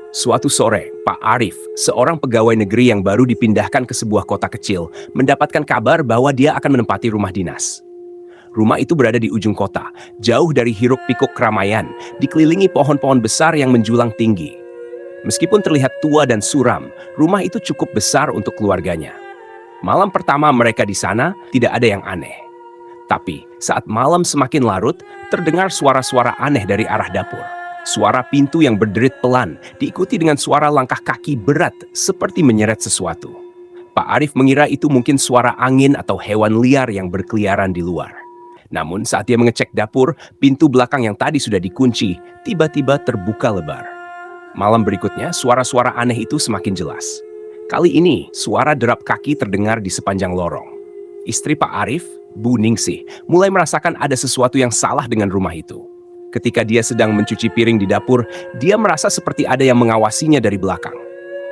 Suatu sore, Pak Arif, seorang pegawai negeri yang baru dipindahkan ke sebuah kota kecil, mendapatkan kabar bahwa dia akan menempati rumah dinas. Rumah itu berada di ujung kota, jauh dari hiruk-pikuk keramaian, dikelilingi pohon-pohon besar yang menjulang tinggi. Meskipun terlihat tua dan suram, rumah itu cukup besar untuk keluarganya. Malam pertama mereka di sana, tidak ada yang aneh. Tapi, saat malam semakin larut, terdengar suara-suara aneh dari arah dapur. Suara pintu yang berderit pelan, diikuti dengan suara langkah kaki berat seperti menyeret sesuatu. Pak Arif mengira itu mungkin suara angin atau hewan liar yang berkeliaran di luar. Namun saat dia mengecek dapur, pintu belakang yang tadi sudah dikunci, tiba-tiba terbuka lebar. Malam berikutnya, suara-suara aneh itu semakin jelas. Kali ini, suara derap kaki terdengar di sepanjang lorong. Istri Pak Arif, Bu Ningsih, mulai merasakan ada sesuatu yang salah dengan rumah itu. Ketika dia sedang mencuci piring di dapur, dia merasa seperti ada yang mengawasinya dari belakang.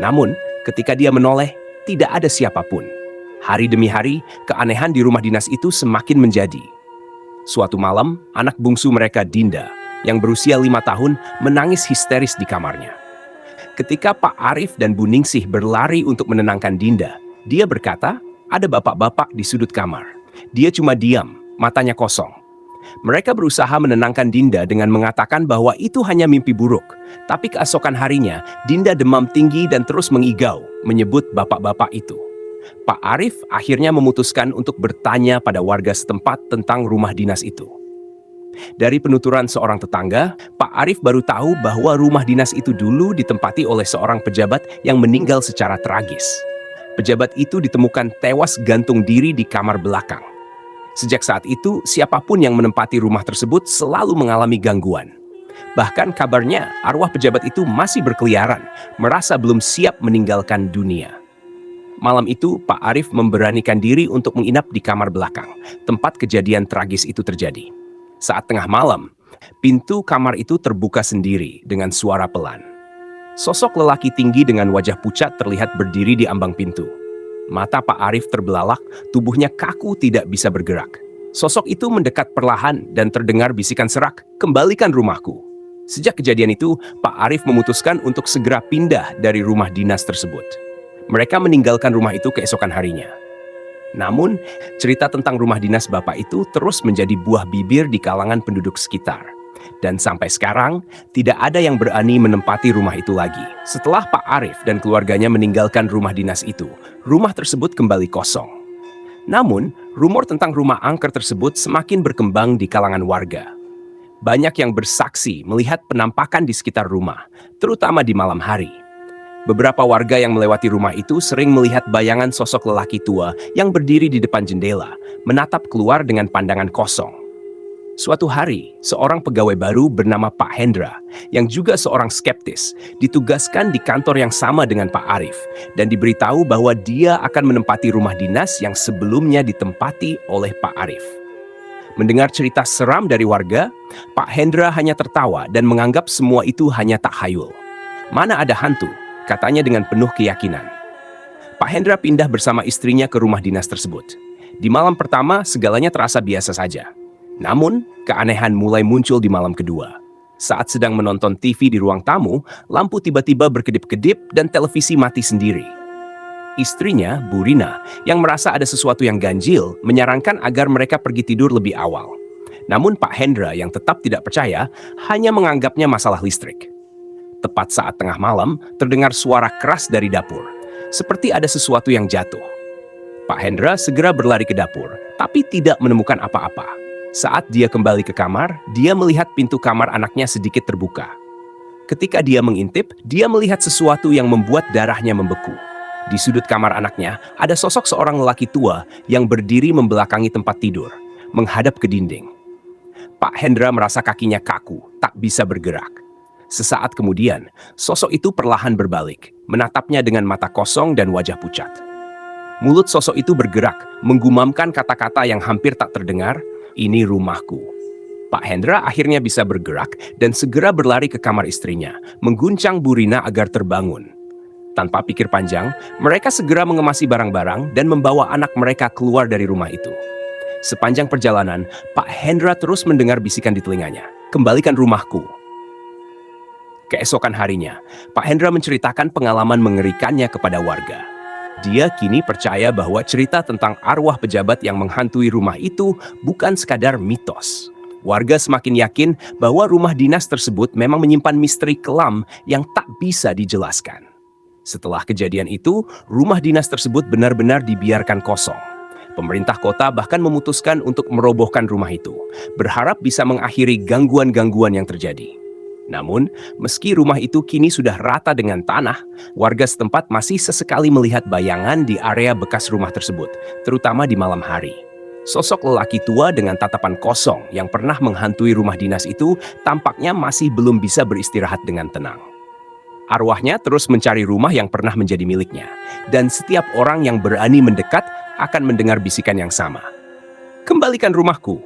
Namun, ketika dia menoleh, tidak ada siapapun. Hari demi hari, keanehan di rumah dinas itu semakin menjadi. Suatu malam, anak bungsu mereka, Dinda, yang berusia 5 tahun, menangis histeris di kamarnya. Ketika Pak Arif dan Bu Ningsih berlari untuk menenangkan Dinda, dia berkata, ada bapak-bapak di sudut kamar. Dia cuma diam, matanya kosong. Mereka berusaha menenangkan Dinda dengan mengatakan bahwa itu hanya mimpi buruk. Tapi keesokan harinya, Dinda demam tinggi dan terus mengigau, menyebut bapak-bapak itu. Pak Arif akhirnya memutuskan untuk bertanya pada warga setempat tentang rumah dinas itu. Dari penuturan seorang tetangga, Pak Arif baru tahu bahwa rumah dinas itu dulu ditempati oleh seorang pejabat yang meninggal secara tragis. Pejabat itu ditemukan tewas gantung diri di kamar belakang. Sejak saat itu, siapapun yang menempati rumah tersebut selalu mengalami gangguan. Bahkan kabarnya, arwah pejabat itu masih berkeliaran, merasa belum siap meninggalkan dunia. Malam itu, Pak Arif memberanikan diri untuk menginap di kamar belakang, tempat kejadian tragis itu terjadi. Saat tengah malam, pintu kamar itu terbuka sendiri dengan suara pelan. Sosok lelaki tinggi dengan wajah pucat terlihat berdiri di ambang pintu. Mata Pak Arif terbelalak, tubuhnya kaku tidak bisa bergerak. Sosok itu mendekat perlahan dan terdengar bisikan serak, "Kembalikan rumahku." Sejak kejadian itu, Pak Arif memutuskan untuk segera pindah dari rumah dinas tersebut. Mereka meninggalkan rumah itu keesokan harinya. Namun, cerita tentang rumah dinas Bapak itu terus menjadi buah bibir di kalangan penduduk sekitar. Dan sampai sekarang, tidak ada yang berani menempati rumah itu lagi. Setelah Pak Arif dan keluarganya meninggalkan rumah dinas itu, rumah tersebut kembali kosong. Namun, rumor tentang rumah angker tersebut semakin berkembang di kalangan warga. Banyak yang bersaksi melihat penampakan di sekitar rumah, terutama di malam hari. Beberapa warga yang melewati rumah itu sering melihat bayangan sosok lelaki tua yang berdiri di depan jendela, menatap keluar dengan pandangan kosong. Suatu hari, seorang pegawai baru bernama Pak Hendra, yang juga seorang skeptis, ditugaskan di kantor yang sama dengan Pak Arif, dan diberitahu bahwa dia akan menempati rumah dinas yang sebelumnya ditempati oleh Pak Arif. Mendengar cerita seram dari warga, Pak Hendra hanya tertawa dan menganggap semua itu hanya takhayul. "Mana ada hantu," katanya dengan penuh keyakinan. Pak Hendra pindah bersama istrinya ke rumah dinas tersebut. Di malam pertama, segalanya terasa biasa saja. Namun, keanehan mulai muncul di malam kedua. Saat sedang menonton TV di ruang tamu, lampu tiba-tiba berkedip-kedip dan televisi mati sendiri. Istrinya, Bu Rina, yang merasa ada sesuatu yang ganjil, menyarankan agar mereka pergi tidur lebih awal. Namun Pak Hendra yang tetap tidak percaya, hanya menganggapnya masalah listrik. Tepat saat tengah malam, terdengar suara keras dari dapur, seperti ada sesuatu yang jatuh. Pak Hendra segera berlari ke dapur, tapi tidak menemukan apa-apa. Saat dia kembali ke kamar, dia melihat pintu kamar anaknya sedikit terbuka. Ketika dia mengintip, dia melihat sesuatu yang membuat darahnya membeku. Di sudut kamar anaknya, ada sosok seorang lelaki tua yang berdiri membelakangi tempat tidur, menghadap ke dinding. Pak Hendra merasa kakinya kaku, tak bisa bergerak. Sesaat kemudian, sosok itu perlahan berbalik, menatapnya dengan mata kosong dan wajah pucat. Mulut sosok itu bergerak, menggumamkan kata-kata yang hampir tak terdengar, "Ini rumahku." Pak Hendra akhirnya bisa bergerak dan segera berlari ke kamar istrinya, mengguncang Bu Rina agar terbangun. Tanpa pikir panjang, mereka segera mengemasi barang-barang dan membawa anak mereka keluar dari rumah itu. Sepanjang perjalanan, Pak Hendra terus mendengar bisikan di telinganya, "Kembalikan rumahku." Keesokan harinya, Pak Hendra menceritakan pengalaman mengerikannya kepada warga. Dia kini percaya bahwa cerita tentang arwah pejabat yang menghantui rumah itu bukan sekadar mitos. Warga semakin yakin bahwa rumah dinas tersebut memang menyimpan misteri kelam yang tak bisa dijelaskan. Setelah kejadian itu, rumah dinas tersebut benar-benar dibiarkan kosong. Pemerintah kota bahkan memutuskan untuk merobohkan rumah itu, berharap bisa mengakhiri gangguan-gangguan yang terjadi. Namun, meski rumah itu kini sudah rata dengan tanah, warga setempat masih sesekali melihat bayangan di area bekas rumah tersebut, terutama di malam hari. Sosok lelaki tua dengan tatapan kosong yang pernah menghantui rumah dinas itu tampaknya masih belum bisa beristirahat dengan tenang. Arwahnya terus mencari rumah yang pernah menjadi miliknya, dan setiap orang yang berani mendekat akan mendengar bisikan yang sama. "Kembalikan rumahku,